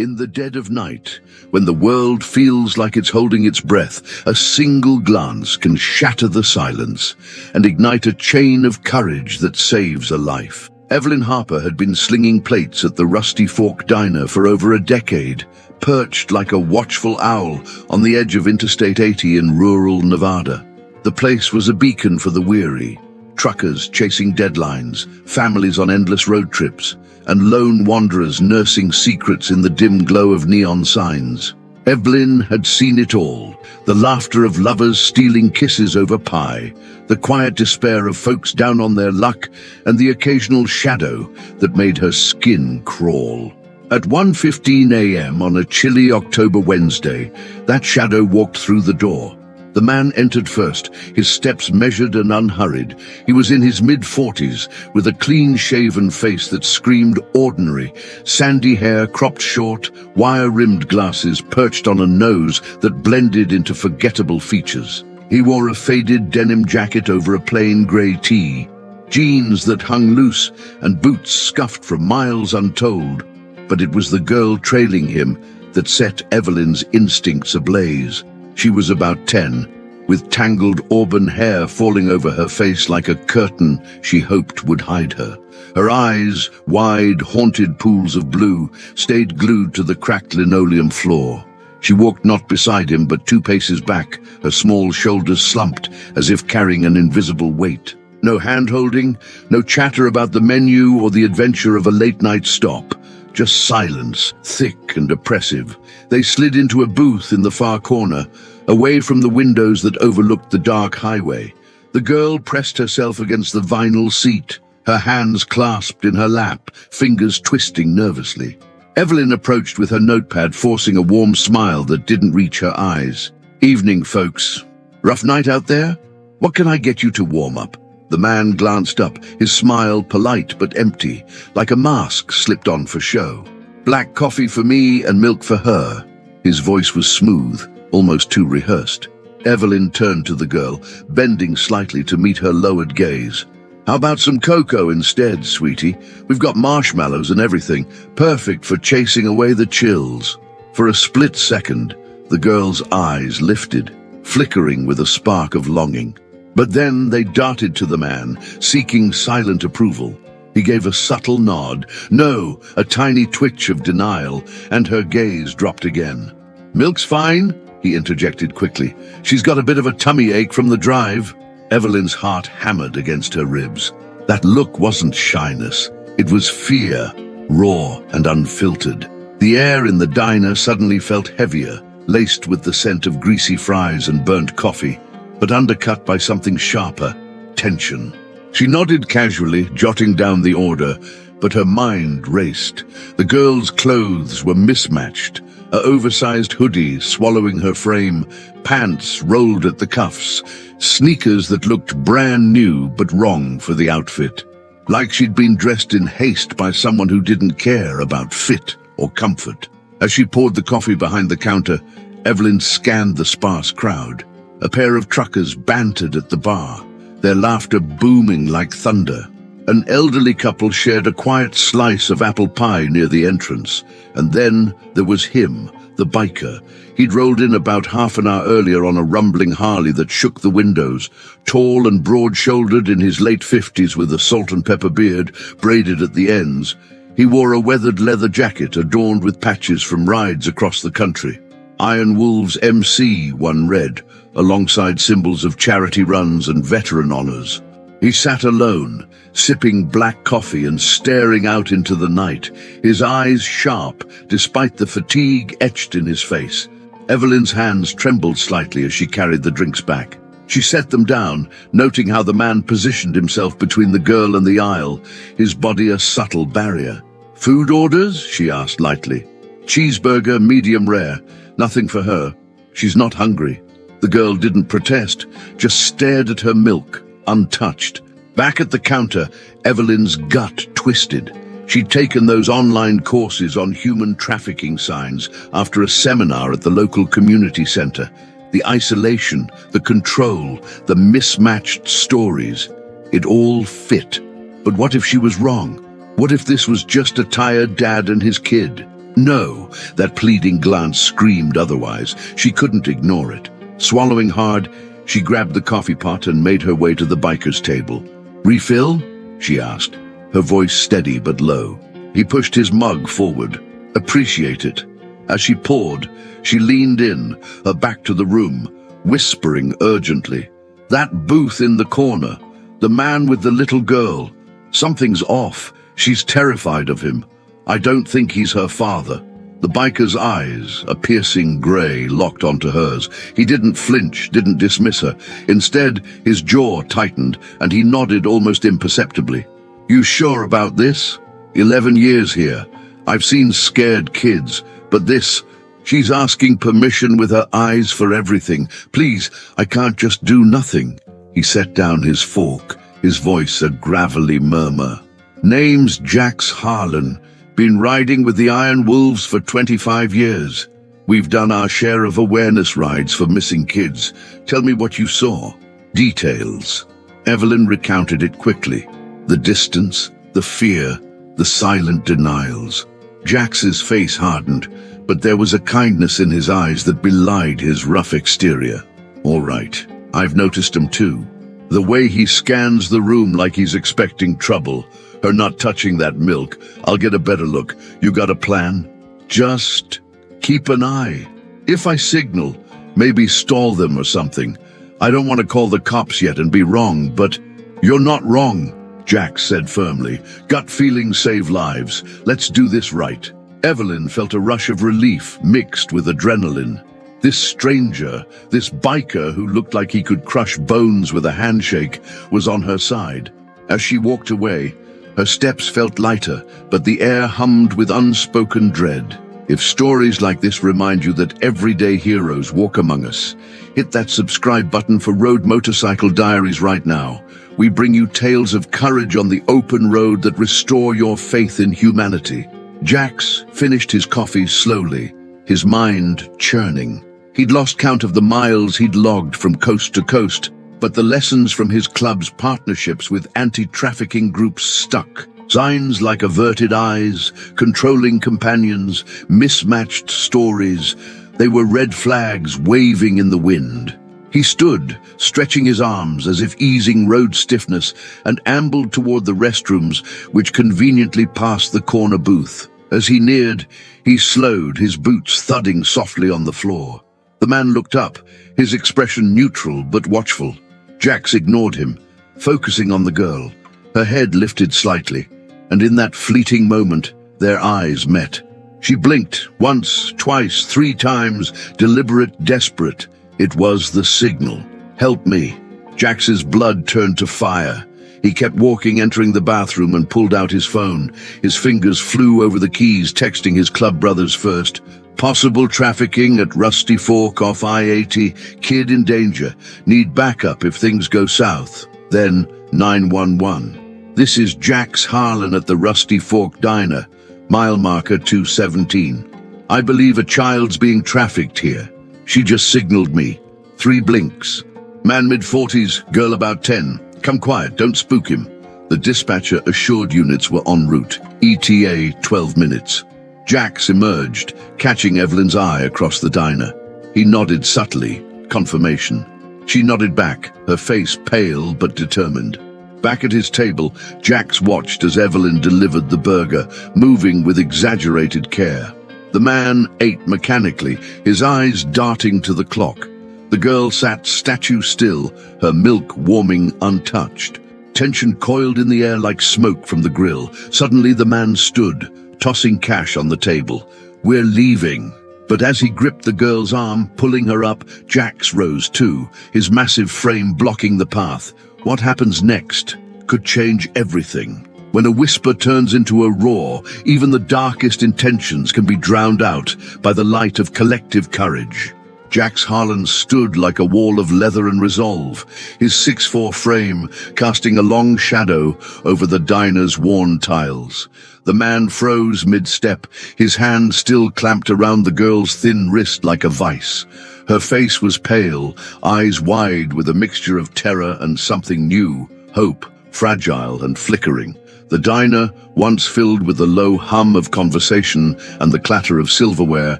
In the dead of night, when the world feels like it's holding its breath, a single glance can shatter the silence and ignite a chain of courage that saves a life. Evelyn Harper had been slinging plates at the Rusty Fork Diner for over a decade, perched like a watchful owl on the edge of Interstate 80 in rural Nevada. The place was a beacon for the weary, truckers chasing deadlines, families on endless road trips, and lone wanderers nursing secrets in the dim glow of neon signs. Evelyn had seen it all, the laughter of lovers stealing kisses over pie, the quiet despair of folks down on their luck, and the occasional shadow that made her skin crawl. At 1:15 a.m. on a chilly October Wednesday, that shadow walked through the door. The man entered first, his steps measured and unhurried. He was in his mid-40s, with a clean-shaven face that screamed ordinary, sandy hair cropped short, wire-rimmed glasses perched on a nose that blended into forgettable features. He wore a faded denim jacket over a plain grey tee, jeans that hung loose, and boots scuffed from miles untold. But it was the girl trailing him that set Evelyn's instincts ablaze. She was about 10, with tangled auburn hair falling over her face like a curtain she hoped would hide her. Her eyes, wide, haunted pools of blue, stayed glued to the cracked linoleum floor. She walked not beside him but 2 paces back, her small shoulders slumped as if carrying an invisible weight. No hand-holding, no chatter about the menu or the adventure of a late-night stop. Just silence, thick and oppressive. They slid into a booth in the far corner, away from the windows that overlooked the dark highway. The girl pressed herself against the vinyl seat, her hands clasped in her lap, fingers twisting nervously. Evelyn approached with her notepad, forcing a warm smile that didn't reach her eyes. "Evening, folks. Rough night out there? What can I get you to warm up?" The man glanced up, his smile polite but empty, like a mask slipped on for show. "Black coffee for me and milk for her." His voice was smooth, almost too rehearsed. Evelyn turned to the girl, bending slightly to meet her lowered gaze. "How about some cocoa instead, sweetie? We've got marshmallows and everything, perfect for chasing away the chills." For a split second, the girl's eyes lifted, flickering with a spark of longing. But then they darted to the man, seeking silent approval. He gave a subtle nod, no, a tiny twitch of denial, and her gaze dropped again. "Milk's fine," he interjected quickly. "She's got a bit of a tummy ache from the drive." Evelyn's heart hammered against her ribs. That look wasn't shyness. It was fear, raw and unfiltered. The air in the diner suddenly felt heavier, laced with the scent of greasy fries and burnt coffee, but undercut by something sharper, tension. She nodded casually, jotting down the order, but her mind raced. The girl's clothes were mismatched, an oversized hoodie swallowing her frame, pants rolled at the cuffs, sneakers that looked brand new but wrong for the outfit. Like she'd been dressed in haste by someone who didn't care about fit or comfort. As she poured the coffee behind the counter, Evelyn scanned the sparse crowd. A pair of truckers bantered at the bar, their laughter booming like thunder. An elderly couple shared a quiet slice of apple pie near the entrance. And then there was him, the biker. He'd rolled in about half an hour earlier on a rumbling Harley that shook the windows, tall and broad-shouldered in his late 50s with a salt and pepper beard braided at the ends. He wore a weathered leather jacket adorned with patches from rides across the country. Iron Wolves MC, one read, alongside symbols of charity runs and veteran honors. He sat alone, sipping black coffee and staring out into the night, his eyes sharp despite the fatigue etched in his face. Evelyn's hands trembled slightly as she carried the drinks back. She set them down, noting how the man positioned himself between the girl and the aisle, his body a subtle barrier. "Food orders?" she asked lightly. "Cheeseburger, medium rare. Nothing for her. She's not hungry." The girl didn't protest, just stared at her milk, untouched. Back at the counter, Evelyn's gut twisted. She'd taken those online courses on human trafficking signs after a seminar at the local community center. The isolation, the control, the mismatched stories. It all fit. But what if she was wrong? What if this was just a tired dad and his kid? No, that pleading glance screamed otherwise. She couldn't ignore it. Swallowing hard, she grabbed the coffee pot and made her way to the biker's table. "Refill?" she asked, her voice steady but low. He pushed his mug forward. "Appreciate it." As she poured, she leaned in, her back to the room, whispering urgently. "That booth in the corner, the man with the little girl. Something's off. She's terrified of him. I don't think he's her father." The biker's eyes, a piercing grey, locked onto hers. He didn't flinch, didn't dismiss her. Instead, his jaw tightened, and he nodded almost imperceptibly. "You sure about this? 11 years here. I've seen scared kids, but this... She's asking permission with her eyes for everything. Please, I can't just do nothing." He set down his fork, his voice a gravelly murmur. "Name's Jax Harlan. Been riding with the Iron Wolves for 25 years. We've done our share of awareness rides for missing kids. Tell me what you saw." Details. Evelyn recounted it quickly. The distance, the fear, the silent denials. Jax's face hardened, but there was a kindness in his eyes that belied his rough exterior. "All right, I've noticed him too. The way he scans the room like he's expecting trouble. Her not touching that milk. I'll get a better look. You got a plan?" "Just keep an eye. If I signal, maybe stall them or something. I don't want to call the cops yet and be wrong, but..." "You're not wrong," Jax said firmly. "Gut feelings save lives. Let's do this right." Evelyn felt a rush of relief mixed with adrenaline. This stranger, this biker who looked like he could crush bones with a handshake, was on her side. As she walked away, her steps felt lighter, but the air hummed with unspoken dread. If stories like this remind you that everyday heroes walk among us, hit that subscribe button for Road Motorcycle Diaries right now. We bring you tales of courage on the open road that restore your faith in humanity. Jax finished his coffee slowly, his mind churning. He'd lost count of the miles he'd logged from coast to coast, but the lessons from his club's partnerships with anti-trafficking groups stuck. Signs like averted eyes, controlling companions, mismatched stories. They were red flags waving in the wind. He stood, stretching his arms as if easing road stiffness, and ambled toward the restrooms, which conveniently passed the corner booth. As he neared, he slowed, his boots thudding softly on the floor. The man looked up, his expression neutral but watchful. Jax ignored him, focusing on the girl. Her head lifted slightly, and in that fleeting moment, their eyes met. She blinked, once, twice, 3 times, deliberate, desperate. It was the signal. "Help me." Jax's blood turned to fire. He kept walking, entering the bathroom, and pulled out his phone. His fingers flew over the keys, texting his club brothers first. "Possible trafficking at Rusty Fork off I-80. Kid in danger. Need backup if things go south." Then 911. "This is Jax Harlan at the Rusty Fork Diner. Mile marker 217. I believe a child's being trafficked here. She just signaled me." 3 blinks. "Man mid-40s, girl about 10. Come quiet, don't spook him." The dispatcher assured units were en route. ETA 12 minutes. Jax emerged, catching Evelyn's eye across the diner. He nodded subtly, confirmation. She nodded back, her face pale but determined. Back at his table, Jax watched as Evelyn delivered the burger, moving with exaggerated care. The man ate mechanically, his eyes darting to the clock. The girl sat statue still, her milk warming untouched. Tension coiled in the air like smoke from the grill. Suddenly the man stood, tossing cash on the table. "We're leaving." But as he gripped the girl's arm, pulling her up, Jax rose too, his massive frame blocking the path. What happens next could change everything. When a whisper turns into a roar, even the darkest intentions can be drowned out by the light of collective courage. Jax Harlan stood like a wall of leather and resolve, his 6'4" frame casting a long shadow over the diner's worn tiles. The man froze mid-step, his hand still clamped around the girl's thin wrist like a vice. Her face was pale, eyes wide with a mixture of terror and something new, hope, fragile and flickering. The diner, once filled with the low hum of conversation and the clatter of silverware,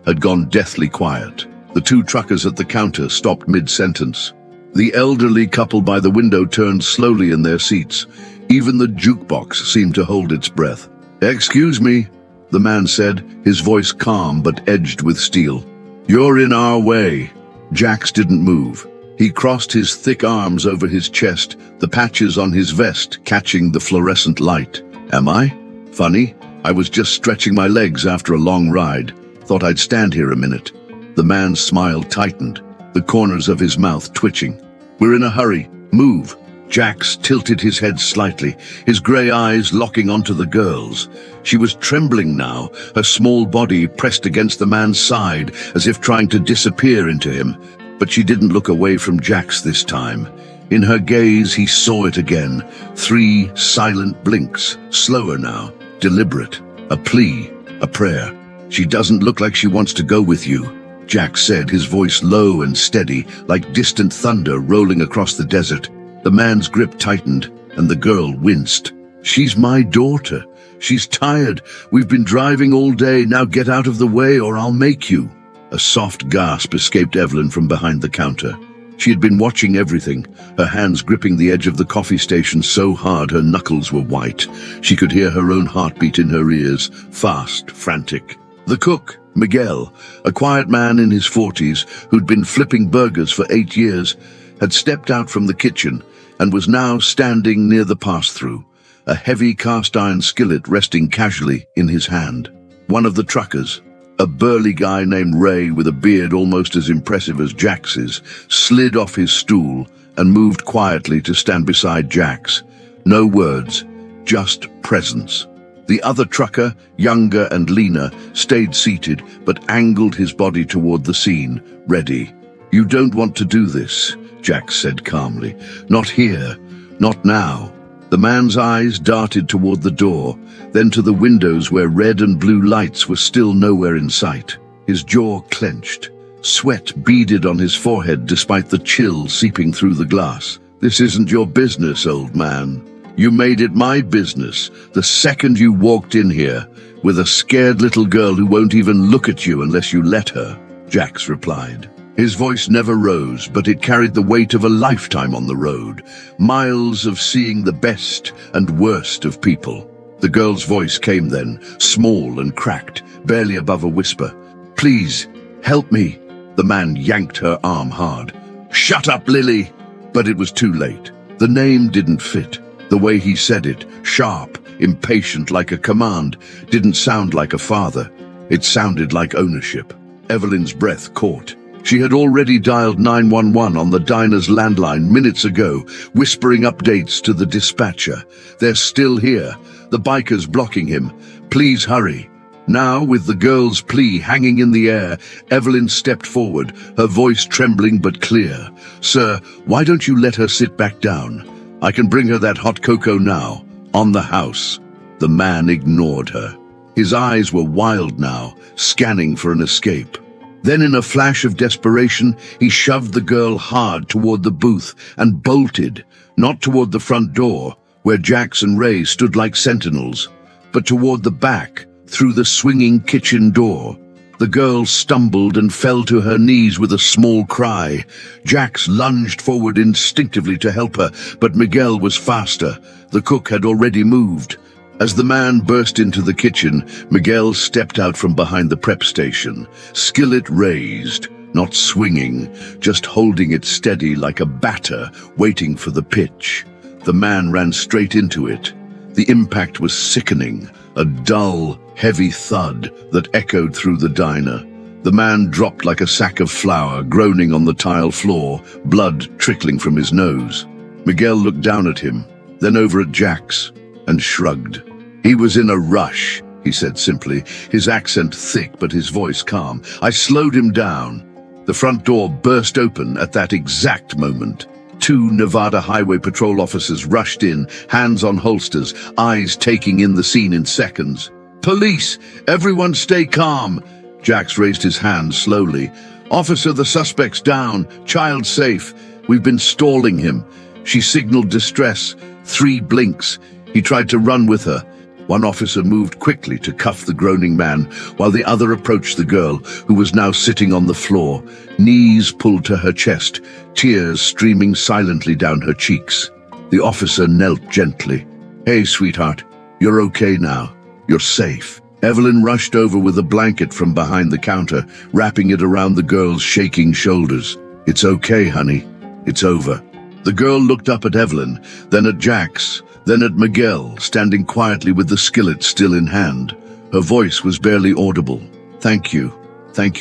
had gone deathly quiet. The two truckers at the counter stopped mid-sentence. The elderly couple by the window turned slowly in their seats. Even the jukebox seemed to hold its breath. "Excuse me," the man said, his voice calm but edged with steel. "You're in our way." Jax didn't move. He crossed his thick arms over his chest, the patches on his vest catching the fluorescent light. "Am I? Funny. I was just stretching my legs after a long ride. Thought I'd stand here a minute." The man's smile tightened, the corners of his mouth twitching. "We're in a hurry. Move." Jax tilted his head slightly, his grey eyes locking onto the girl's. She was trembling now, her small body pressed against the man's side, as if trying to disappear into him. But she didn't look away from Jax this time. In her gaze he saw it again. 3 silent blinks, slower now, deliberate. A plea, a prayer. "She doesn't look like she wants to go with you," Jax said, his voice low and steady, like distant thunder rolling across the desert. The man's grip tightened, and the girl winced. "She's my daughter. She's tired. We've been driving all day. Now get out of the way or I'll make you." A soft gasp escaped Evelyn from behind the counter. She had been watching everything, her hands gripping the edge of the coffee station so hard her knuckles were white. She could hear her own heartbeat in her ears, fast, frantic. The cook, Miguel, a quiet man in his 40s who'd been flipping burgers for 8 years, had stepped out from the kitchen and was now standing near the pass-through, a heavy cast-iron skillet resting casually in his hand. One of the truckers, a burly guy named Ray with a beard almost as impressive as Jax's, slid off his stool and moved quietly to stand beside Jax. No words, just presence. The other trucker, younger and leaner, stayed seated but angled his body toward the scene, ready. "You don't want to do this," Jax said calmly. "Not here, not now." The man's eyes darted toward the door, then to the windows where red and blue lights were still nowhere in sight. His jaw clenched. Sweat beaded on his forehead despite the chill seeping through the glass. "This isn't your business, old man. You made it my business the second you walked in here, with a scared little girl who won't even look at you unless you let her," Jax replied. His voice never rose, but it carried the weight of a lifetime on the road, miles of seeing the best and worst of people. The girl's voice came then, small and cracked, barely above a whisper. "Please, help me." The man yanked her arm hard. "Shut up, Lily!" But it was too late. The name didn't fit. The way he said it, sharp, impatient like a command, didn't sound like a father. It sounded like ownership. Evelyn's breath caught. She had already dialed 911 on the diner's landline minutes ago, whispering updates to the dispatcher. "They're still here. The biker's blocking him. Please hurry." Now, with the girl's plea hanging in the air, Evelyn stepped forward, her voice trembling but clear. "Sir, why don't you let her sit back down? I can bring her that hot cocoa now, on the house." The man ignored her. His eyes were wild now, scanning for an escape. Then in a flash of desperation, he shoved the girl hard toward the booth and bolted, not toward the front door, where Jax and Ray stood like sentinels, but toward the back, through the swinging kitchen door. The girl stumbled and fell to her knees with a small cry. Jax lunged forward instinctively to help her, but Miguel was faster. The cook had already moved. As the man burst into the kitchen, Miguel stepped out from behind the prep station, skillet raised, not swinging, just holding it steady like a batter waiting for the pitch. The man ran straight into it. The impact was sickening, a dull, heavy thud that echoed through the diner. The man dropped like a sack of flour, groaning on the tile floor, blood trickling from his nose. Miguel looked down at him, then over at Jax, and shrugged. "He was in a rush," he said simply, his accent thick but his voice calm. "I slowed him down." The front door burst open at that exact moment. 2 Nevada Highway Patrol officers rushed in, hands on holsters, eyes taking in the scene in seconds. "Police! Everyone stay calm!" Jax raised his hand slowly. "Officer, the suspect's down. Child safe. We've been stalling him." She signaled distress. 3 blinks. He tried to run with her. One officer moved quickly to cuff the groaning man, while the other approached the girl, who was now sitting on the floor, knees pulled to her chest, tears streaming silently down her cheeks. The officer knelt gently. "Hey, sweetheart, you're okay now. You're safe." Evelyn rushed over with a blanket from behind the counter, wrapping it around the girl's shaking shoulders. "It's okay, honey. It's over." The girl looked up at Evelyn, then at Jax, then at Miguel, standing quietly with the skillet still in hand. Her voice was barely audible. Thank you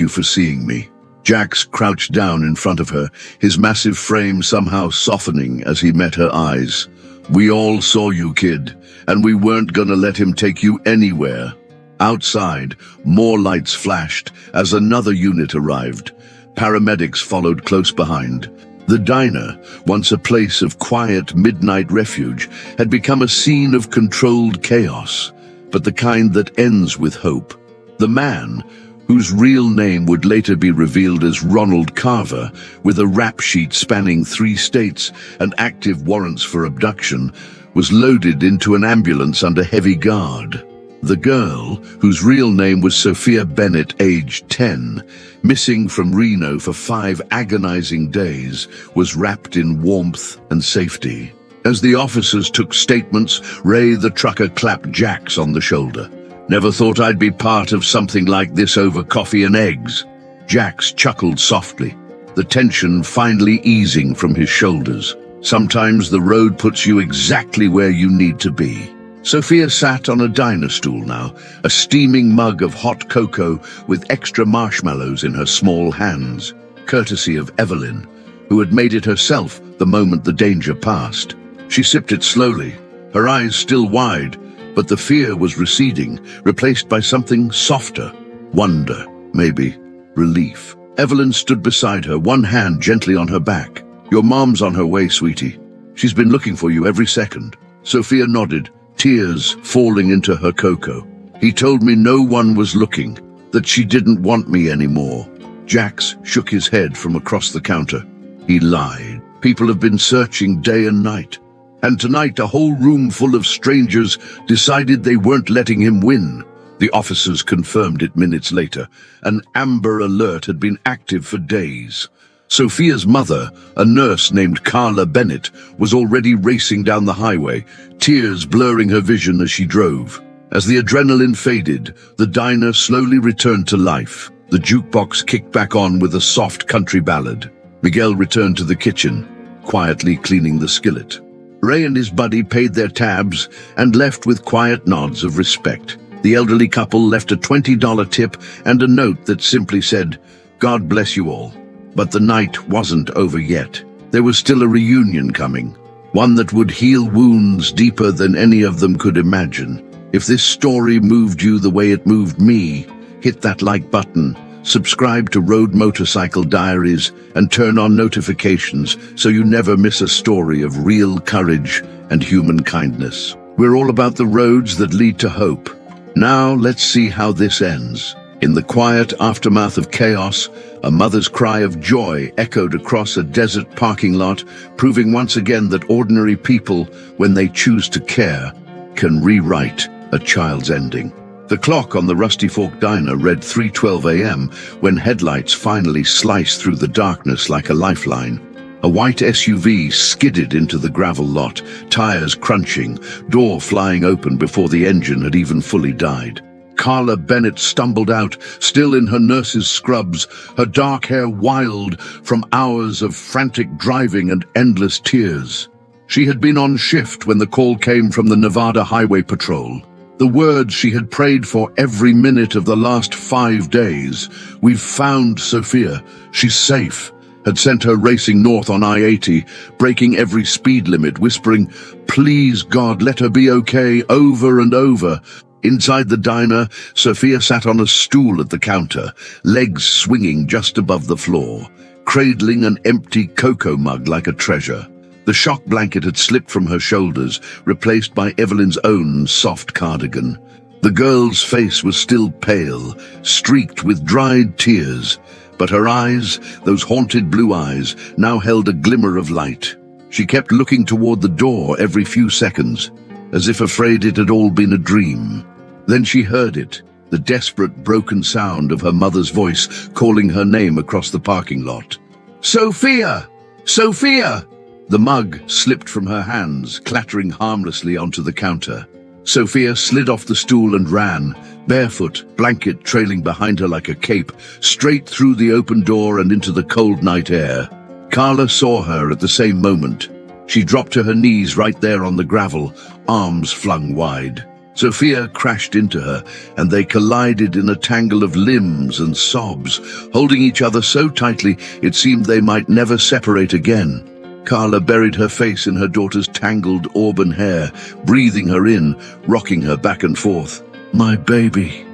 for seeing me." Jax crouched down in front of her, his massive frame somehow softening as he met her eyes. "We all saw you, kid, and we weren't gonna let him take you anywhere." Outside, more lights flashed as another unit arrived. Paramedics followed close behind. The diner, once a place of quiet midnight refuge, had become a scene of controlled chaos, but the kind that ends with hope. The man, whose real name would later be revealed as Ronald Carver, with a rap sheet spanning 3 states and active warrants for abduction, was loaded into an ambulance under heavy guard. The girl, whose real name was Sophia Bennett, aged 10, missing from Reno for 5 agonizing days, was wrapped in warmth and safety. As the officers took statements, Ray the trucker clapped Jax on the shoulder. "Never thought I'd be part of something like this over coffee and eggs." Jax chuckled softly, the tension finally easing from his shoulders. Sometimes the road puts you exactly where you need to be. Sophia sat on a diner stool now, a steaming mug of hot cocoa with extra marshmallows in her small hands, courtesy of Evelyn, who had made it herself the moment the danger passed. She sipped it slowly, her eyes still wide, but the fear was receding, replaced by something softer. Wonder, maybe, relief. Evelyn stood beside her, one hand gently on her back. "Your mom's on her way, sweetie. She's been looking for you every second." Sophia nodded, tears falling into her cocoa. "He told me no one was looking, that she didn't want me anymore." Jax shook his head from across the counter. He lied. People have been searching day and night. And tonight a whole room full of strangers decided they weren't letting him win. The officers confirmed it minutes later. An Amber Alert had been active for days. Sophia's mother, a nurse named Carla Bennett, was already racing down the highway, tears blurring her vision as she drove. As the adrenaline faded, the diner slowly returned to life. The jukebox kicked back on with a soft country ballad. Miguel returned to the kitchen, quietly cleaning the skillet. Ray and his buddy paid their tabs and left with quiet nods of respect. The elderly couple left a $20 tip and a note that simply said, "God bless you all." But the night wasn't over yet. There was still a reunion coming, one that would heal wounds deeper than any of them could imagine. If this story moved you the way it moved me, hit that like button, subscribe to Road Motorcycle Diaries, and turn on notifications so you never miss a story of real courage and human kindness. We're all about the roads that lead to hope. Now let's see how this ends. In the quiet aftermath of chaos, a mother's cry of joy echoed across a desert parking lot, proving once again that ordinary people, when they choose to care, can rewrite a child's ending. The clock on the Rusty Fork Diner read 3:12 a.m. when headlights finally sliced through the darkness like a lifeline. A white SUV skidded into the gravel lot, tires crunching, door flying open before the engine had even fully died. Carla Bennett stumbled out, still in her nurse's scrubs, her dark hair wild from hours of frantic driving and endless tears. She had been on shift when the call came from the Nevada Highway Patrol. The words she had prayed for every minute of the last 5 days, "We've found Sophia, she's safe," had sent her racing north on I-80, breaking every speed limit, whispering, "Please God, let her be okay," over and over. Inside the diner, Sophia sat on a stool at the counter, legs swinging just above the floor, cradling an empty cocoa mug like a treasure. The shock blanket had slipped from her shoulders, replaced by Evelyn's own soft cardigan. The girl's face was still pale, streaked with dried tears, but her eyes, those haunted blue eyes, now held a glimmer of light. She kept looking toward the door every few seconds. as if afraid it had all been a dream. Then she heard it, the desperate, broken sound of her mother's voice calling her name across the parking lot. "Sophia! Sophia!" The mug slipped from her hands, clattering harmlessly onto the counter. Sophia slid off the stool and ran, barefoot, blanket trailing behind her like a cape, straight through the open door and into the cold night air. Carla saw her at the same moment. She dropped to her knees right there on the gravel, arms flung wide. Sophia crashed into her, and they collided in a tangle of limbs and sobs, holding each other so tightly it seemed they might never separate again. Carla buried her face in her daughter's tangled auburn hair, breathing her in, rocking her back and forth. My baby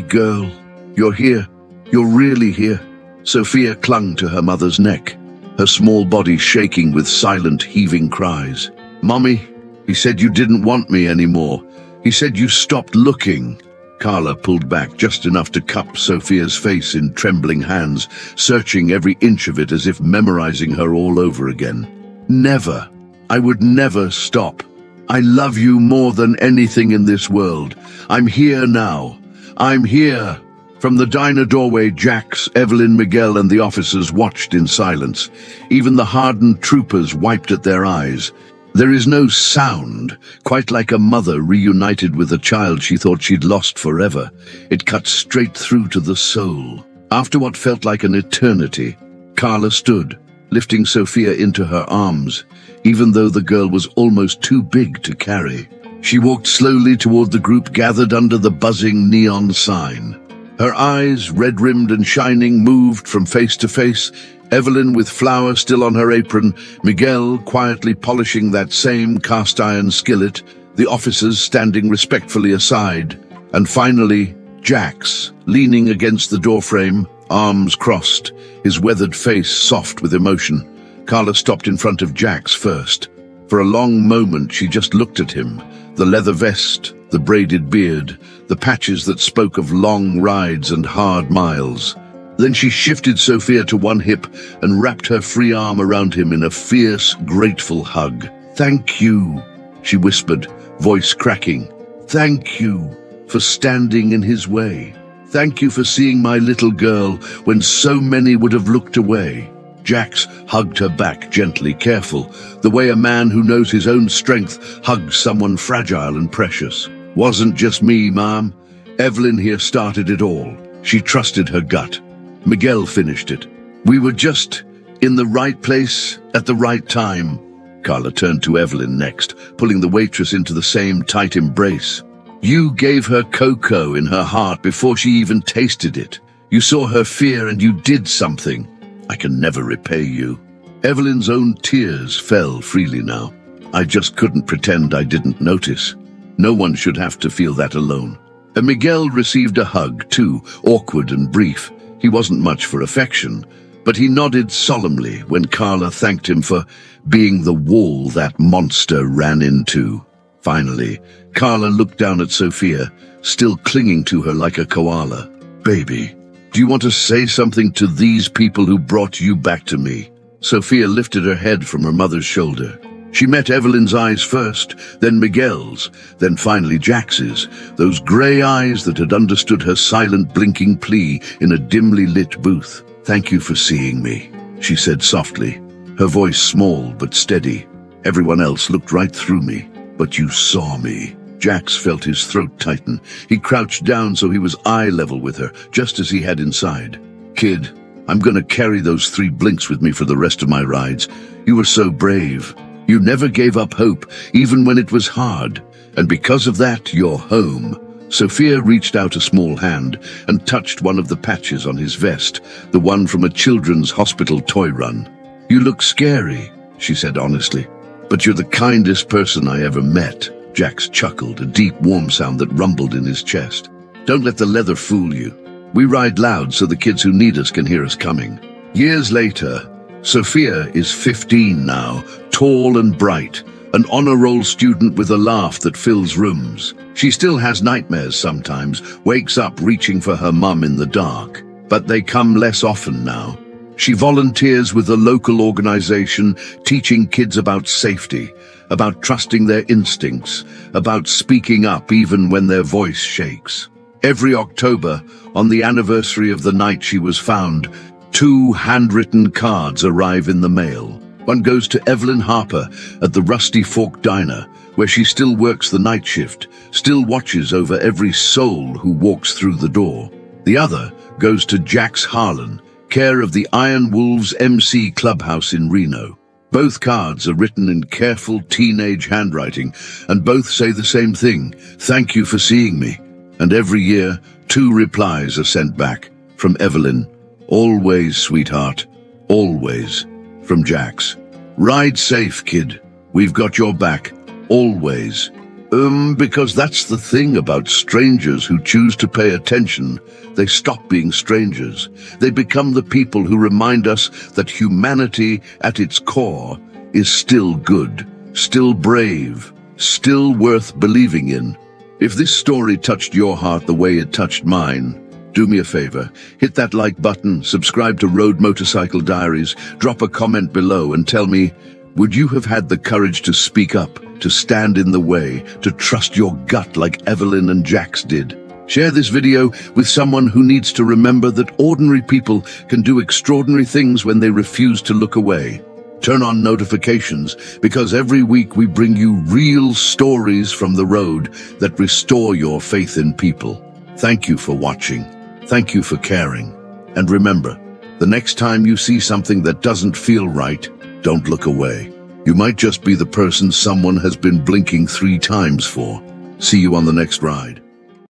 girl, you're here, you're really here." Sophia clung to her mother's neck, her small body shaking with silent, heaving cries. "Mommy, he said you didn't want me anymore. He said you stopped looking." Carla pulled back just enough to cup Sophia's face in trembling hands, searching every inch of it as if memorizing her all over again. "Never. I would never stop. I love you more than anything in this world. I'm here now. I'm here." From the diner doorway, Jax, Evelyn, Miguel, and the officers watched in silence. Even the hardened troopers wiped at their eyes. There is no sound, quite like a mother reunited with a child she thought she'd lost forever. It cut straight through to the soul. After what felt like an eternity, Carla stood, lifting Sophia into her arms, even though the girl was almost too big to carry. She walked slowly toward the group gathered under the buzzing neon sign. Her eyes, red-rimmed and shining, moved from face to face, Evelyn with flour still on her apron, Miguel quietly polishing that same cast-iron skillet, the officers standing respectfully aside, and finally, Jax, leaning against the doorframe, arms crossed, his weathered face soft with emotion. Carla stopped in front of Jax first. For a long moment she just looked at him, the leather vest, the braided beard, the patches that spoke of long rides and hard miles. Then she shifted Sophia to one hip and wrapped her free arm around him in a fierce, grateful hug. "Thank you," she whispered, voice cracking. "Thank you for standing in his way. Thank you for seeing my little girl when so many would have looked away." Jax hugged her back gently, careful, the way a man who knows his own strength hugs someone fragile and precious. "Wasn't just me, Mom. Evelyn here started it all. She trusted her gut. Miguel finished it. We were just in the right place at the right time." Carla turned to Evelyn next, pulling the waitress into the same tight embrace. "You gave her cocoa in her heart before she even tasted it. You saw her fear and you did something. I can never repay you." Evelyn's own tears fell freely now. "I just couldn't pretend I didn't notice. No one should have to feel that alone." And Miguel received a hug too, awkward and brief. He wasn't much for affection, but he nodded solemnly when Carla thanked him for being the wall that monster ran into. Finally, Carla looked down at Sophia, still clinging to her like a koala. "Baby, do you want to say something to these people who brought you back to me?" Sophia lifted her head from her mother's shoulder. She met Evelyn's eyes first, then Miguel's, then finally Jax's, those grey eyes that had understood her silent blinking plea in a dimly lit booth. "Thank you for seeing me," she said softly, her voice small but steady. "Everyone else looked right through me, but you saw me." Jax felt his throat tighten. He crouched down so he was eye level with her, just as he had inside. "Kid, I'm gonna carry those 3 blinks with me for the rest of my rides. You were so brave. You never gave up hope, even when it was hard. And because of that, you're home." Sophia reached out a small hand and touched one of the patches on his vest, the one from a children's hospital toy run. "You look scary," she said honestly. "But you're the kindest person I ever met." Jax chuckled, a deep, warm sound that rumbled in his chest. "Don't let the leather fool you. We ride loud so the kids who need us can hear us coming." Years later, Sophia is 15 now, tall and bright, an honor roll student with a laugh that fills rooms. She still has nightmares sometimes, wakes up reaching for her mum in the dark, but they come less often now. She volunteers with a local organization teaching kids about safety, about trusting their instincts, about speaking up even when their voice shakes. Every October, on the anniversary of the night she was found, 2 handwritten cards arrive in the mail. One goes to Evelyn Harper at the Rusty Fork Diner, where she still works the night shift, still watches over every soul who walks through the door. The other goes to Jax Harlan, care of the Iron Wolves MC Clubhouse in Reno. Both cards are written in careful teenage handwriting, and both say the same thing: "Thank you for seeing me." And every year, 2 replies are sent back. From Evelyn, "Always, sweetheart. Always." From Jax, "Ride safe, kid. We've got your back. Always." Because that's the thing about strangers who choose to pay attention. They stop being strangers. They become the people who remind us that humanity at its core is still good, still brave, still worth believing in. If this story touched your heart the way it touched mine, do me a favor, hit that like button, subscribe to Road Motorcycle Diaries, drop a comment below and tell me, would you have had the courage to speak up, to stand in the way, to trust your gut like Evelyn and Jax did? Share this video with someone who needs to remember that ordinary people can do extraordinary things when they refuse to look away. Turn on notifications, because every week we bring you real stories from the road that restore your faith in people. Thank you for watching. Thank you for caring. And remember, the next time you see something that doesn't feel right, don't look away. You might just be the person someone has been blinking 3 times for. See you on the next ride.